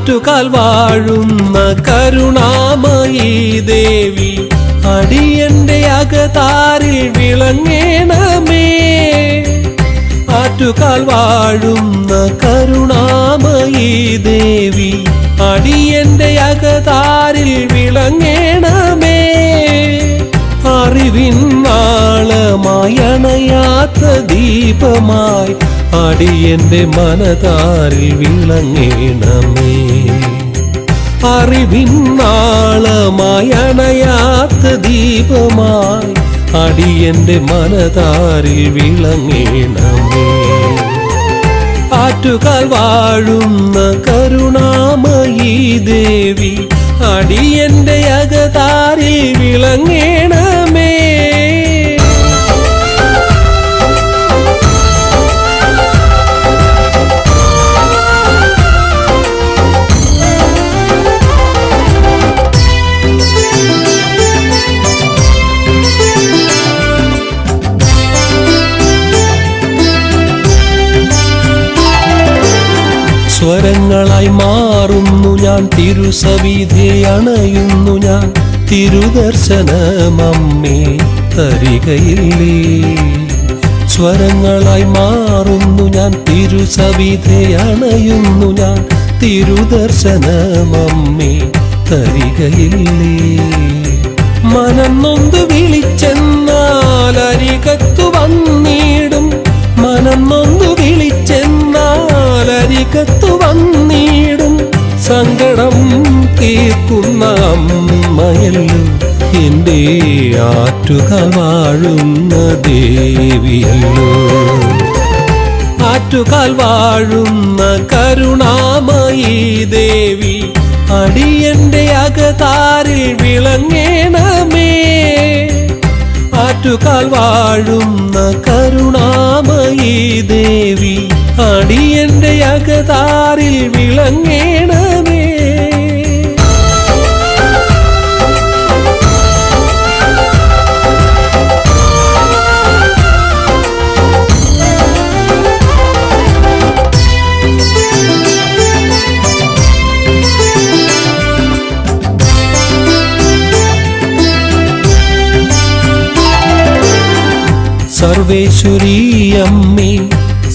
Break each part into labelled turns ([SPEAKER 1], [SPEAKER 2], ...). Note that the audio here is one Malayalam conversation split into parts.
[SPEAKER 1] ആറ്റുകാൽ വാഴുന്ന കരുണാമയീ ദേവി അടിയന്റെ അകതാരിൽ വിളങ്ങേണമേ. ആറ്റുകാൽ വാഴുന്ന കരുണാമയീ ദേവി അടിയന്റെ അകതാരിൽ വിളങ്ങേണമേ. അറിവിൻ നാളമായി അണയാത്ത ദീപമായി അടിയന്റെ മനതാരിൽ വിളങ്ങേണമേ. അറിവിൻ നാളമായി അണയാത്ത ദീപമായി അടിയന്റെ മനതാരിൽ വിളങ്ങേണമേ. ആറ്റുകാൽ വാഴുന്ന കരുണാമയീ ദേവി അടിയന്റെ അകതാരിൽ വിളങ്ങേണമേ. സ്വരങ്ങളായി മാറുന്നു ഞാൻ, തിരുസവിധേ അണയുന്നു ഞാൻ, തിരുദർശനമമ്മേ തരികയില്ലേ. സ്വരങ്ങളായി മാറുന്നു ഞാൻ, തിരുസവിധേ അണയുന്നു ഞാൻ, തിരുദർശനമമ്മേ തരികയില്ലേ. മനം നൊന്ത് വിളിച്ചെന്നാൽ അരികത്തു വന്നിടും, മനം നൊന്ത് വിളിച്ചെന്നാൽ അരികത്തു വന്നിടും. സങ്കടം തീർക്കുന്ന അമ്മയല്ലോ എൻ്റെ ആറ്റുകാൽ വാഴുന്ന ദേവിയല്ലോ. ആറ്റുകാൽ വാഴുന്ന കരുണാമയീ ദേവി അടിയന്റെ അകതാരിൽ വിളങ്ങേണമേ. ആറ്റുകാൽ വാഴുന്ന കരുണാമയീ ദേവി അടിയന്റെ അകതാരിൽ വിളങ്ങേണമേ. സർവേശ്വരീ അമ്മേ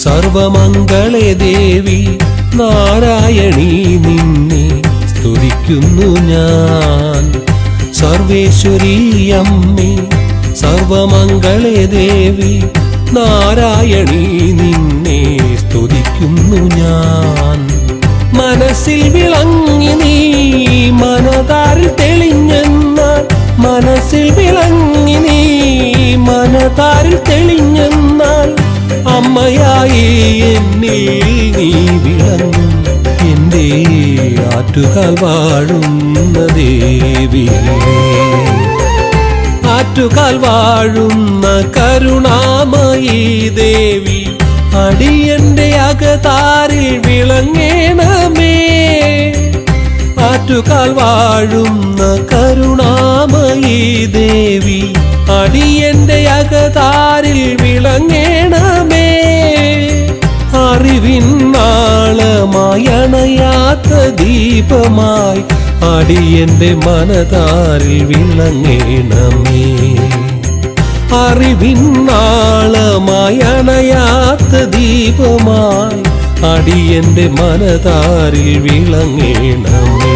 [SPEAKER 1] സർവമംഗളേ ദേവി നാരായണീ നിന്നെ സ്തുതിക്കുന്നു ഞാൻ. സർവേശ്വരീ അമ്മേ സർവമംഗളേ ദേവി നാരായണീ നിന്നെ സ്തുതിക്കുന്നു ഞാൻ. മനസ്സിൽ വിളങ്ങി നീ മനതാരിൽ തെളിഞ്ഞെന്നാൽ, മനസ്സിൽ വിളങ്ങി നീ മനതാരിൽ തെളിഞ്ഞെന്നാൽ അമ്മയായി എന്നിൽ നീ വിളങ്ങും എൻ്റെ ആറ്റുകാൽ വാഴുന്ന ദേവിയല്ലേ. ആറ്റുകാൽ വാഴുന്ന കരുണാമയീ ദേവി അടിയന്റെ അകതാരിൽ വിളങ്ങേണമേ. ആറ്റുകാൽ വാഴുന്ന കരുണാമയീ ദേവി അടിയന്റെ അകതാരിൽ വിളങ്ങേണമേ. അറിവിൻ നാളമായി അണയാത്ത ദീപമായി അടിയന്റെ മനതാരിൽ വിളങ്ങേണമേ. അറിവിൻ നാളമായി അണയാത്ത ദീപമായി അടിയന്റെ മനതാരിൽ വിളങ്ങേണമേ.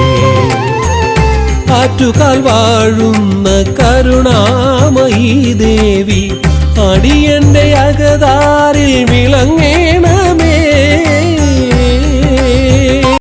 [SPEAKER 1] ആറ്റുകാൽ വാഴുന്ന കരുണാമയീ ദേവി അടിയന്റെ അകതാരിൽ വിളങ്ങേണമേ.